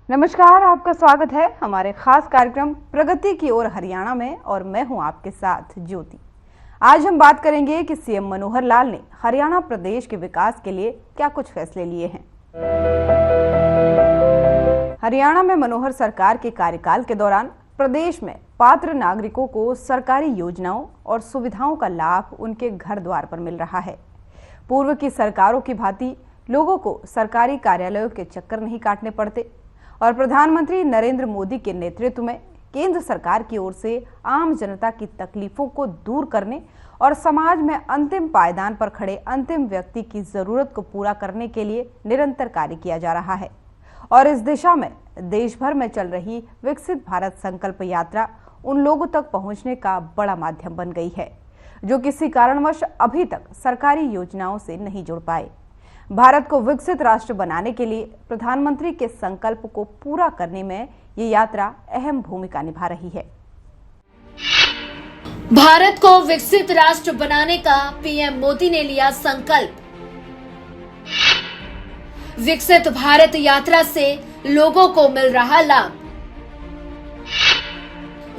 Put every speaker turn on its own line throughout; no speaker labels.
नमस्कार, आपका स्वागत है हमारे खास कार्यक्रम प्रगति की ओर हरियाणा में और मैं हूं आपके साथ ज्योति। आज हम बात करेंगे कि सीएम मनोहर लाल ने हरियाणा प्रदेश के विकास के लिए क्या कुछ फैसले लिए हैं। हरियाणा में मनोहर सरकार के कार्यकाल के दौरान प्रदेश में पात्र नागरिकों को सरकारी योजनाओं और सुविधाओं का लाभ उनके घर द्वार पर मिल रहा है। पूर्व की सरकारों की भांति लोगों को सरकारी कार्यालयों के चक्कर नहीं काटने पड़ते और प्रधानमंत्री नरेंद्र मोदी के नेतृत्व में केंद्र सरकार की ओर से आम जनता की तकलीफों को दूर करने और समाज में अंतिम पायदान पर खड़े अंतिम व्यक्ति की जरूरत को पूरा करने के लिए निरंतर कार्य किया जा रहा है। और इस दिशा में देश भर में चल रही विकसित भारत संकल्प यात्रा उन लोगों तक पहुंचने का बड़ा माध्यम बन गई है जो किसी कारणवश अभी तक सरकारी योजनाओं से नहीं जुड़ पाए। भारत को विकसित राष्ट्र बनाने के लिए प्रधानमंत्री के संकल्प को पूरा करने में ये यात्रा अहम भूमिका निभा रही है।
भारत को विकसित राष्ट्र बनाने का पीएम मोदी ने लिया संकल्प। विकसित भारत यात्रा से लोगों को मिल रहा लाभ।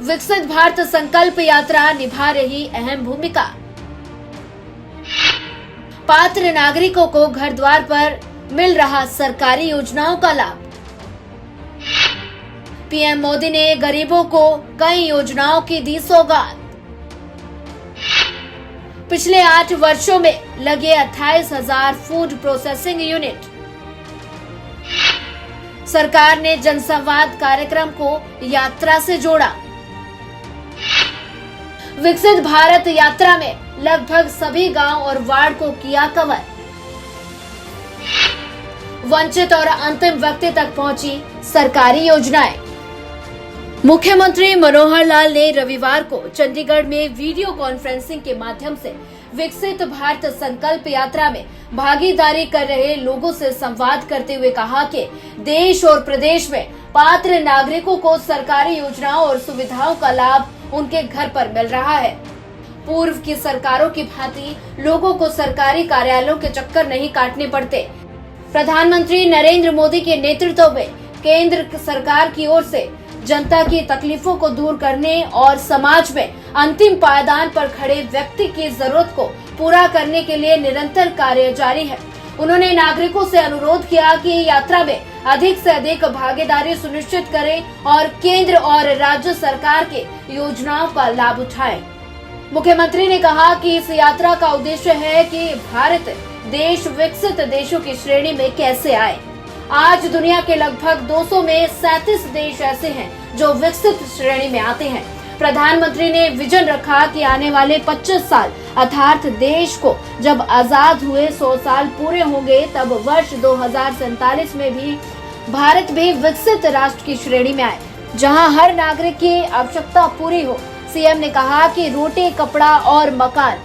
विकसित भारत संकल्प यात्रा निभा रही अहम भूमिका। पात्र नागरिकों को घर द्वार पर मिल रहा सरकारी योजनाओं का लाभ। पीएम मोदी ने गरीबों को कई योजनाओं की दी सौगात। पिछले 8 वर्षों में लगे 28,000 फूड प्रोसेसिंग यूनिट। सरकार ने जनसंवाद कार्यक्रम को यात्रा से जोड़ा। विकसित भारत यात्रा में लगभग सभी गांव और वार्ड को किया कवर। वंचित और अंतिम व्यक्ति तक पहुंची सरकारी योजनाएं। मुख्यमंत्री मनोहर लाल ने रविवार को चंडीगढ़ में वीडियो कॉन्फ्रेंसिंग के माध्यम से विकसित भारत संकल्प यात्रा में भागीदारी कर रहे लोगों से संवाद करते हुए कहा कि देश और प्रदेश में पात्र नागरिकों को सरकारी योजनाओं और सुविधाओं का लाभ उनके घर पर मिल रहा है। पूर्व की सरकारों की भांति लोगों को सरकारी कार्यालयों के चक्कर नहीं काटने पड़ते। प्रधानमंत्री नरेंद्र मोदी के नेतृत्व में केंद्र सरकार की ओर से जनता की तकलीफों को दूर करने और समाज में अंतिम पायदान पर खड़े व्यक्ति की जरूरत को पूरा करने के लिए निरंतर कार्य जारी है। उन्होंने नागरिकों से अनुरोध किया कि यात्रा में अधिक से अधिक भागीदारी सुनिश्चित करें और केंद्र और राज्य सरकार के योजनाओं का लाभ उठाएं। मुख्यमंत्री ने कहा कि इस यात्रा का उद्देश्य है कि भारत देश विकसित देशों की श्रेणी में कैसे आए। आज दुनिया के लगभग 200 में 37 देश ऐसे हैं जो विकसित श्रेणी में आते हैं। प्रधानमंत्री ने विजन रखा कि आने वाले 25 साल अर्थात देश को जब आजाद हुए 100 साल पूरे होंगे तब वर्ष 2047 में भी भारत भी विकसित राष्ट्र की श्रेणी में आए जहां हर नागरिक की आवश्यकता पूरी हो। सीएम ने कहा कि रोटी, कपड़ा और मकान,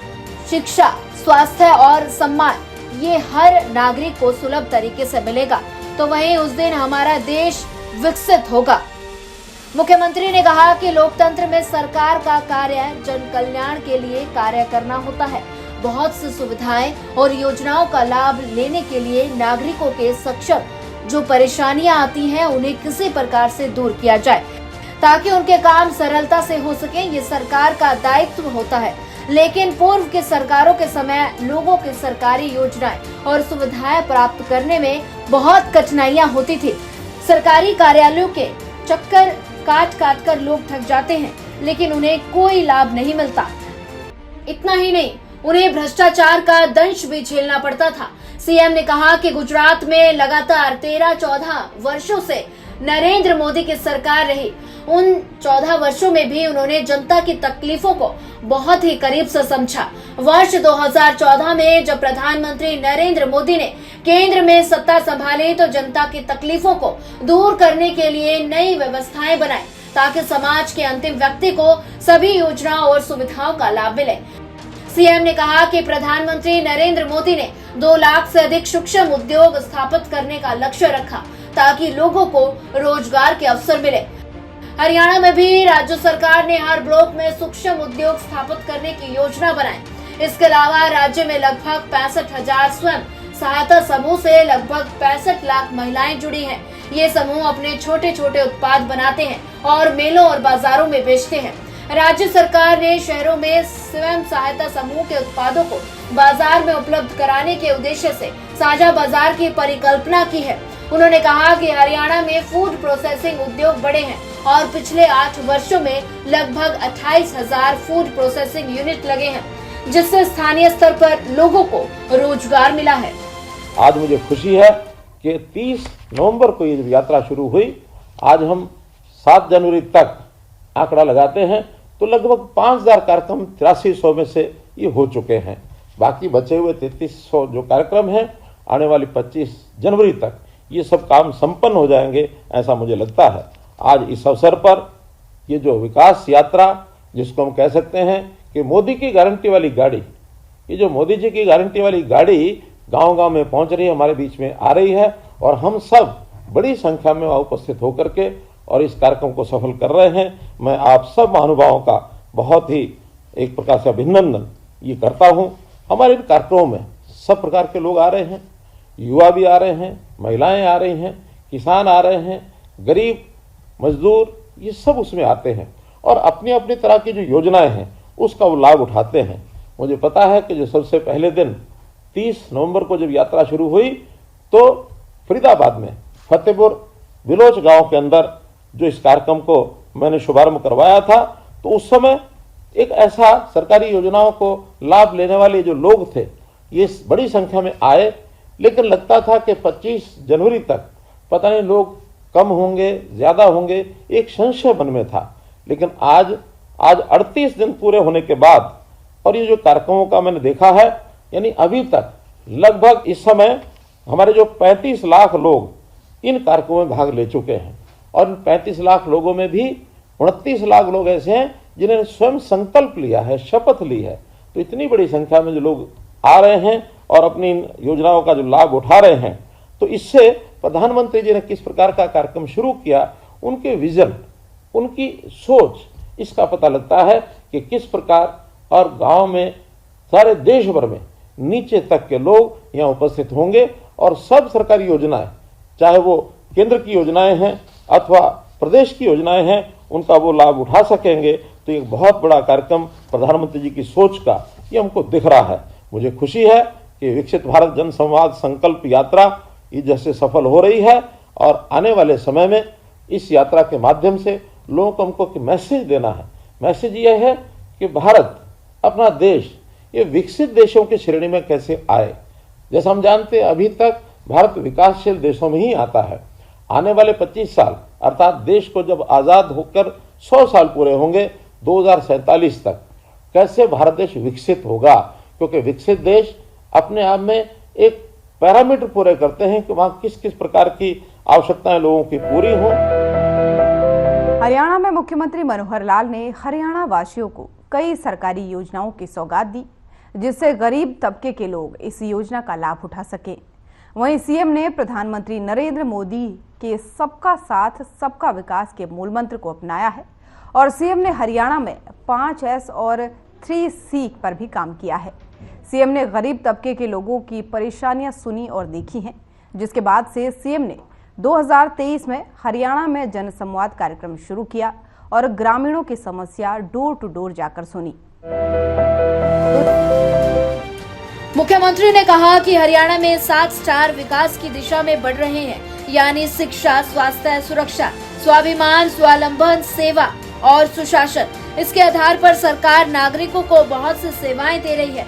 शिक्षा, स्वास्थ्य और सम्मान ये हर नागरिक को सुलभ तरीके से मिलेगा तो वहीं उस दिन हमारा देश विकसित होगा। मुख्यमंत्री ने कहा कि लोकतंत्र में सरकार का कार्य जन कल्याण के लिए कार्य करना होता है। बहुत सी सुविधाएं और योजनाओं का लाभ लेने के लिए नागरिकों के सक्षम जो परेशानियां आती हैं उन्हें किसी प्रकार से दूर किया जाए ताकि उनके काम सरलता से हो सके। ये सरकार का दायित्व होता है। लेकिन पूर्व के सरकारों के समय लोगों की सरकारी योजनाएं और सुविधाएं प्राप्त करने में बहुत कठिनाइयां होती थी। सरकारी कार्यालयों के चक्कर काट कर लोग थक जाते हैं लेकिन उन्हें कोई लाभ नहीं मिलता। इतना ही नहीं, उन्हें भ्रष्टाचार का दंश भी झेलना पड़ता था। सीएम ने कहा कि गुजरात में लगातार 13-14 वर्षों से नरेंद्र मोदी की सरकार रही। उन 14 वर्षों में भी उन्होंने जनता की तकलीफों को बहुत ही करीब से समझा। वर्ष 2014 में जब प्रधानमंत्री नरेंद्र मोदी ने केंद्र में सत्ता संभाली तो जनता की तकलीफों को दूर करने के लिए नई व्यवस्थाएं बनाई ताकि समाज के अंतिम व्यक्ति को सभी योजनाओं और सुविधाओं का लाभ मिले। सीएम ने कहा कि प्रधानमंत्री नरेंद्र मोदी ने 2 लाख से अधिक सूक्ष्म उद्योग स्थापित करने का लक्ष्य रखा ताकि लोगों को रोजगार के अवसर मिले। हरियाणा में भी राज्य सरकार ने हर ब्लॉक में सूक्ष्म उद्योग स्थापित करने की योजना बनाई। इसके अलावा राज्य में लगभग 65,000 स्वयं सहायता समूह से लगभग 65 लाख महिलाएं जुड़ी हैं। ये समूह अपने छोटे छोटे उत्पाद बनाते हैं और मेलों और बाजारों में बेचते हैं। राज्य सरकार ने शहरों में स्वयं सहायता समूह के उत्पादों को बाजार में उपलब्ध कराने के उद्देश्य से साझा बाजार की परिकल्पना की है। उन्होंने कहा कि हरियाणा में फूड प्रोसेसिंग उद्योग बढ़े हैं और पिछले 8 वर्षों में लगभग 28,000 फूड प्रोसेसिंग यूनिट लगे हैं, जिससे स्थानीय स्तर पर लोगों को रोजगार मिला है।
आज मुझे खुशी है कि 30 नवंबर को ये यात्रा शुरू हुई। आज हम 7 जनवरी तक आंकड़ा लगाते हैं तो लगभग 5,000 कार्यक्रम 8300 में से ये हो चुके हैं। बाकी बचे हुए 3300 जो कार्यक्रम हैं, आने वाली 25 जनवरी तक ये सब काम संपन्न हो जाएंगे, ऐसा मुझे लगता है। आज इस अवसर पर ये जो विकास यात्रा, जिसको हम कह सकते हैं कि मोदी की गारंटी वाली गाड़ी, ये जो मोदी जी की गारंटी वाली गाड़ी गांव-गांव में पहुंच रही है, हमारे बीच में आ रही है और हम सब बड़ी संख्या में वहाँ उपस्थित होकर के और इस कार्यक्रम को सफल कर रहे हैं। मैं आप सब महानुभावों का बहुत ही एक प्रकार से अभिनंदन ये करता हूँ। हमारे इन कार्यक्रमों में सब प्रकार के लोग आ रहे हैं, युवा भी आ रहे हैं, महिलाएं आ रही हैं, किसान आ रहे हैं, गरीब मजदूर, ये सब उसमें आते हैं और अपनी अपनी तरह की जो योजनाएं हैं उसका वो लाभ उठाते हैं। मुझे पता है कि जो सबसे पहले दिन 30 नवंबर को जब यात्रा शुरू हुई तो फरीदाबाद में फतेहपुर बिलोच गांव के अंदर जो इस कार्यक्रम को मैंने शुभारंभ करवाया था, तो उस समय एक ऐसा सरकारी योजनाओं को लाभ लेने वाले जो लोग थे ये बड़ी संख्या में आए, लेकिन लगता था कि 25 जनवरी तक पता नहीं लोग कम होंगे ज़्यादा होंगे, एक संशय मन में था। लेकिन आज 38 दिन पूरे होने के बाद और ये जो कार्यक्रमों का मैंने देखा है, यानी अभी तक लगभग इस समय हमारे जो 35 लाख लोग इन कार्यक्रमों में भाग ले चुके हैं और इन 35 लाख लोगों में भी 29 लाख लोग ऐसे हैं जिन्होंने स्वयं संकल्प लिया है, शपथ ली है। तो इतनी बड़ी संख्या में जो लोग आ रहे हैं और अपनी इन योजनाओं का जो लाभ उठा रहे हैं, तो इससे प्रधानमंत्री जी ने किस प्रकार का कार्यक्रम शुरू किया, उनके विजन, उनकी सोच, इसका पता लगता है कि किस प्रकार और गांव में सारे देश भर में नीचे तक के लोग यहाँ उपस्थित होंगे और सब सरकारी योजनाएं, चाहे वो केंद्र की योजनाएं हैं अथवा प्रदेश की योजनाएं हैं, उनका वो लाभ उठा सकेंगे। तो एक बहुत बड़ा कार्यक्रम प्रधानमंत्री जी की सोच का ये हमको दिख रहा है। मुझे खुशी है कि विकसित भारत जन संवाद संकल्प यात्रा ये जैसे सफल हो रही है और आने वाले समय में इस यात्रा के माध्यम से लोगों को हमको मैसेज देना है। मैसेज ये है कि भारत अपना देश ये विकसित देशों की श्रेणी में कैसे आए। जैसा हम जानते हैं अभी तक भारत विकासशील देशों में ही आता है। आने वाले 25 साल अर्थात देश को जब आज़ाद होकर 100 साल पूरे होंगे 2047 तक, कैसे भारत देश विकसित होगा, क्योंकि विकसित देश अपने आप में एक पैरामीटर पूरे करते हैं कि वहाँ किस किस प्रकार की आवश्यकताएं लोगों की पूरी हों।
हरियाणा में मुख्यमंत्री मनोहर लाल ने हरियाणा वासियों को कई सरकारी योजनाओं की सौगात दी, जिससे गरीब तबके के लोग इस योजना का लाभ उठा सके। वहीं सीएम ने प्रधानमंत्री नरेंद्र मोदी के सबका साथ सबका विकास के मूल मंत्र को अपनाया है और सीएम ने हरियाणा में 5S और 3C पर भी काम किया है। सीएम ने गरीब तबके के लोगों की परेशानियां सुनी और देखी हैं, जिसके बाद से सीएम ने 2023 में हरियाणा में जनसंवाद कार्यक्रम शुरू किया और ग्रामीणों की समस्या डोर टू डोर जाकर सुनी।
मुख्यमंत्री ने कहा कि हरियाणा में 7 स्टार विकास की दिशा में बढ़ रहे हैं, यानी शिक्षा, स्वास्थ्य, सुरक्षा, स्वाभिमान, स्वावलंबन, सेवा और सुशासन। इसके आधार पर सरकार नागरिकों को बहुत सी सेवाएं दे रही है,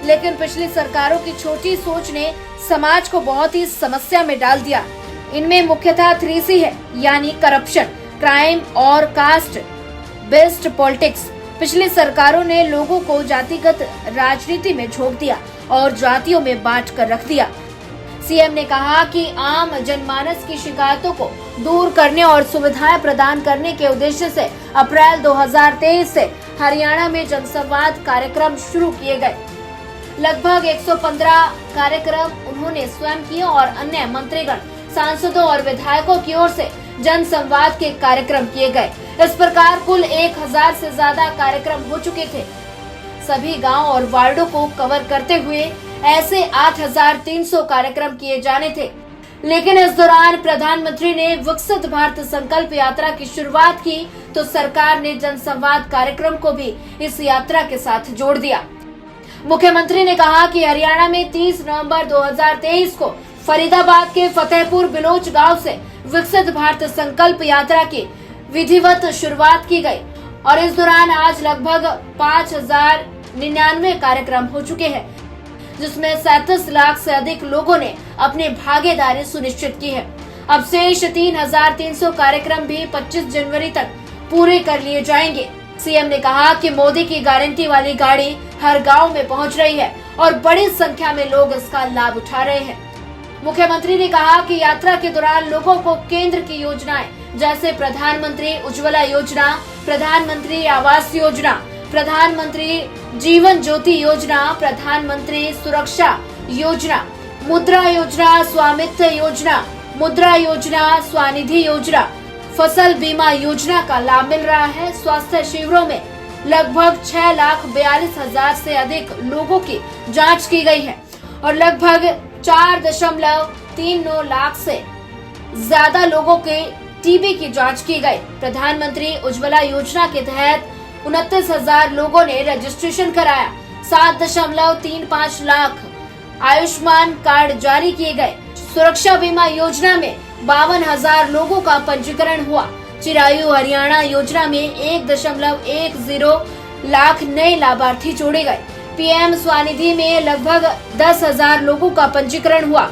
लेकिन पिछली सरकारों की छोटी सोच ने समाज को बहुत ही समस्या में डाल दिया। इनमें मुख्यतः 3C है, यानी करप्शन, क्राइम और कास्ट बेस्ड पॉलिटिक्स। पिछली सरकारों ने लोगों को जातिगत राजनीति में झोंक दिया और जातियों में बांट कर रख दिया। सीएम ने कहा कि आम जनमानस की शिकायतों को दूर करने और सुविधाएं प्रदान करने के उद्देश्य से अप्रैल 2023 से हरियाणा में जनसंवाद कार्यक्रम शुरू किए गए। लगभग 115 कार्यक्रम उन्होंने स्वयं किए और अन्य मंत्रीगण, सांसदों और विधायकों की ओर से जनसंवाद के कार्यक्रम किए गए। इस प्रकार कुल 1000 से ज्यादा कार्यक्रम हो चुके थे। सभी गांव और वार्डों को कवर करते हुए ऐसे 8300 कार्यक्रम किए जाने थे। लेकिन इस दौरान प्रधानमंत्री ने विकसित भारत संकल्प यात्रा की शुरुआत की तो सरकार ने जनसंवाद कार्यक्रम को भी इस यात्रा के साथ जोड़ दिया। मुख्यमंत्री ने कहा कि हरियाणा में 30 नवंबर 2023 को फरीदाबाद के फतेहपुर बिलोच गांव से विकसित भारत संकल्प यात्रा की विधिवत शुरुआत की गई और इस दौरान आज लगभग 5099 कार्यक्रम हो चुके हैं, जिसमें 37 लाख से अधिक लोगों ने अपनी भागीदारी सुनिश्चित की है। अब शेष 3300 कार्यक्रम भी 25 जनवरी तक पूरे कर लिए जाएंगे। सीएम ने कहा कि मोदी की गारंटी वाली गाड़ी हर गांव में पहुंच रही है और बड़ी संख्या में लोग इसका लाभ उठा रहे हैं। मुख्यमंत्री ने कहा कि यात्रा के दौरान लोगों को केंद्र की योजनाएं जैसे प्रधानमंत्री उज्ज्वला योजना, प्रधानमंत्री आवास योजना, प्रधानमंत्री जीवन ज्योति योजना, प्रधानमंत्री सुरक्षा योजना, मुद्रा योजना, स्वामित्व योजना, मुद्रा योजना, स्वनिधि योजना, फसल बीमा योजना का लाभ मिल रहा है। स्वास्थ्य शिविरों में लगभग 6,42,000 से अधिक लोगों की जांच की गई है और लगभग 4.39 लाख से ज्यादा लोगों के टीबी की जांच की गई। प्रधानमंत्री उज्ज्वला योजना के तहत 29,000 लोगों ने रजिस्ट्रेशन कराया। 7.35 लाख आयुष्मान कार्ड जारी किए गए। सुरक्षा बीमा योजना में 52,000 लोगों का पंजीकरण हुआ। चिरायु हरियाणा योजना में 1.10 लाख नए लाभार्थी जोड़े गए। पीएम स्वनिधि में लगभग 10,000 लोगों का पंजीकरण हुआ।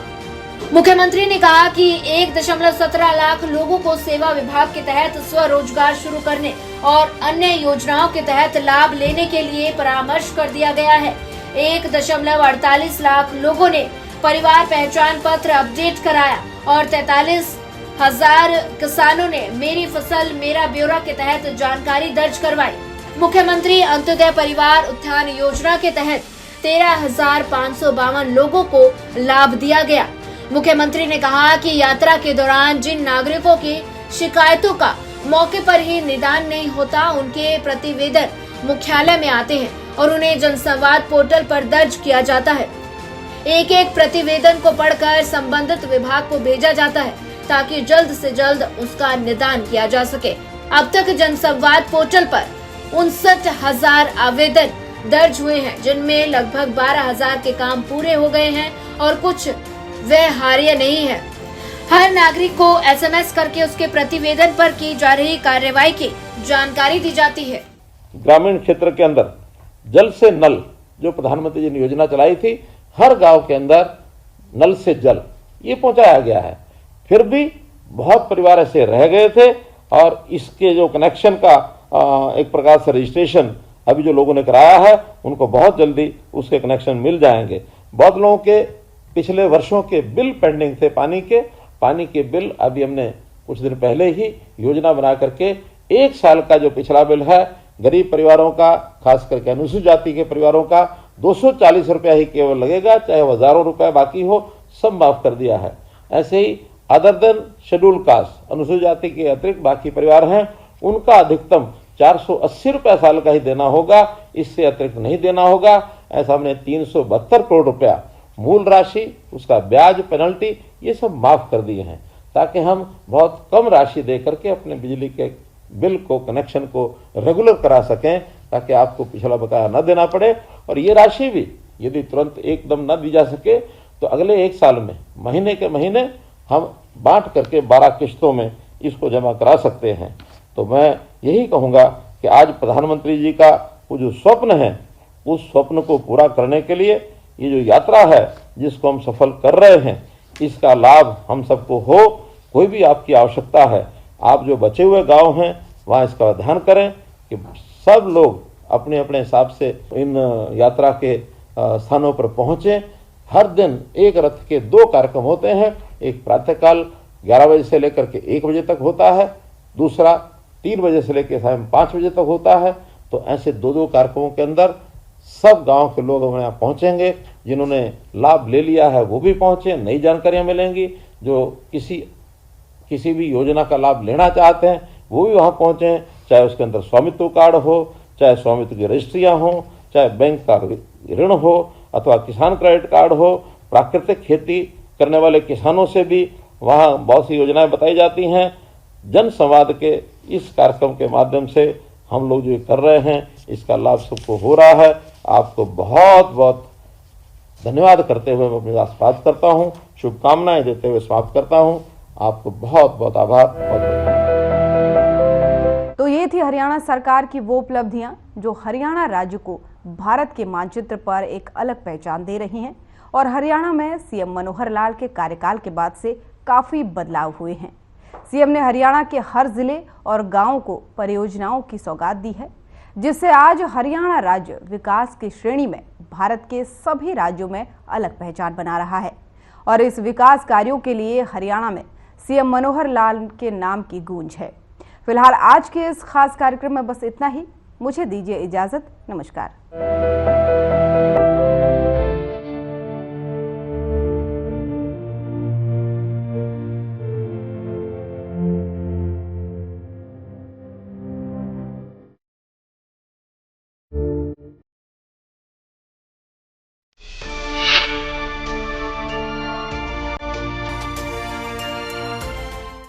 मुख्यमंत्री ने कहा कि 1.17 लाख लोगों को सेवा विभाग के तहत स्वरोजगार शुरू करने और अन्य योजनाओं के तहत लाभ लेने के लिए परामर्श कर दिया गया है। 1.48 लाख लोगों ने परिवार पहचान पत्र अपडेट कराया और 43,000 किसानों ने मेरी फसल मेरा ब्यौरा के तहत जानकारी दर्ज करवाई। मुख्यमंत्री अंत्योदय परिवार उत्थान योजना के तहत 13,552 लोगों को लाभ दिया गया। मुख्यमंत्री ने कहा कि यात्रा के दौरान जिन नागरिकों की शिकायतों का मौके पर ही निदान नहीं होता, उनके प्रतिवेदन मुख्यालय में आते हैं और उन्हें जनसंवाद पोर्टल पर दर्ज किया जाता है। एक एक प्रतिवेदन को पढ़कर संबंधित विभाग को भेजा जाता है ताकि जल्द से जल्द उसका निदान किया जा सके। अब तक जनसंवाद पोर्टल पर 59,000 आवेदन दर्ज हुए हैं, जिनमें लगभग 12,000 के काम पूरे हो गए हैं और कुछ व्यवहार्य नहीं है। हर नागरिक को एसएमएस करके उसके प्रतिवेदन पर की जा रही कार्रवाई की जानकारी दी जाती है।
ग्रामीण क्षेत्र के अंदर जल से नल जो प्रधानमंत्री जी ने योजना चलाई थी, हर गांव के अंदर नल से जल ये पहुंचाया गया है। फिर भी बहुत परिवार ऐसे रह गए थे और इसके जो कनेक्शन का एक प्रकार से रजिस्ट्रेशन अभी जो लोगों ने कराया है उनको बहुत जल्दी उसके कनेक्शन मिल जाएंगे। बहुत लोगों के पिछले वर्षों के बिल पेंडिंग थे पानी के बिल अभी हमने कुछ दिन पहले ही योजना बना करके 1 साल का जो पिछला बिल है गरीब परिवारों का, खास करके अनुसूचित जाति के परिवारों का 240 रुपया ही केवल लगेगा, चाहे हजारों रुपया बाकी हो, सब माफ कर दिया है। ऐसे ही अदर देन शेड्यूल कास्ट अनुसूचित जाति के अतिरिक्त बाकी परिवार हैं, उनका अधिकतम 480 रुपया साल का ही देना होगा, इससे अतिरिक्त नहीं देना होगा। ऐसा हमने 372 करोड़ रुपया मूल राशि, उसका ब्याज, पेनल्टी ये सब माफ कर दिए हैं ताकि हम बहुत कम राशि दे करके अपने बिजली के बिल को, कनेक्शन को रेगुलर करा सकें ताकि आपको पिछला बकाया न देना पड़े। और ये राशि भी यदि तुरंत एकदम न दी जा सके तो अगले 1 साल में महीने के महीने हम बांट करके 12 किस्तों में इसको जमा करा सकते हैं। तो मैं यही कहूँगा कि आज प्रधानमंत्री जी का वो जो स्वप्न है उस स्वप्न को पूरा करने के लिए ये जो यात्रा है जिसको हम सफल कर रहे हैं, इसका लाभ हम सबको हो। कोई भी आपकी आवश्यकता है, आप जो बचे हुए गांव हैं वहाँ इसका ध्यान करें कि सब लोग अपने अपने हिसाब से इन यात्रा के स्थानों पर पहुँचें। हर दिन एक रथ के 2 कार्यक्रम होते हैं, एक प्रातःकाल 11 बजे से लेकर के 1 बजे तक होता है, दूसरा 3 बजे से लेकर शाम 5 बजे तक होता है। तो ऐसे 2-2 कार्यक्रमों के अंदर सब गांव के लोग हमारे यहाँ पहुँचेंगे। जिन्होंने लाभ ले लिया है वो भी पहुँचे, नई जानकारियाँ मिलेंगी। जो किसी भी योजना का लाभ लेना चाहते हैं वो भी वहाँ पहुँचें, चाहे उसके अंदर स्वामित्व कार्ड हो, चाहे स्वामित्व की रजिस्ट्रियाँ हों, चाहे बैंक का ऋण हो अथवा किसान क्रेडिट कार्ड हो, प्राकृतिक खेती करने वाले किसानों से भी वहाँ बहुत सी योजनाएं बताई जाती हैं। जन संवाद के इस कार्यक्रम के माध्यम से हम लोग जो कर रहे हैं इसका लाभ सबको हो रहा है। आपको बहुत बहुत धन्यवाद करते हुए मैं अपनी बात समाप्त करता हूँ, शुभकामनाएं देते हुए समाप्त करता हूँ। आपको बहुत बहुत आभार।
तो ये थी हरियाणा सरकार की वो उपलब्धियां जो हरियाणा राज्य को भारत के मानचित्र पर एक अलग पहचान दे रही हैं और हरियाणा में सीएम मनोहर लाल के कार्यकाल के बाद से काफी बदलाव हुए हैं। सीएम ने हरियाणा के हर जिले और गांव को परियोजनाओं की सौगात दी है, जिससे आज हरियाणा राज्य विकास की श्रेणी में भारत के सभी राज्यों में अलग पहचान बना रहा है। और इस विकास कार्यों के लिए हरियाणा में सीएम मनोहर लाल के नाम की गूंज है। फिलहाल आज के इस खास कार्यक्रम में बस इतना ही। मुझे दीजिए इजाजत। नमस्कार।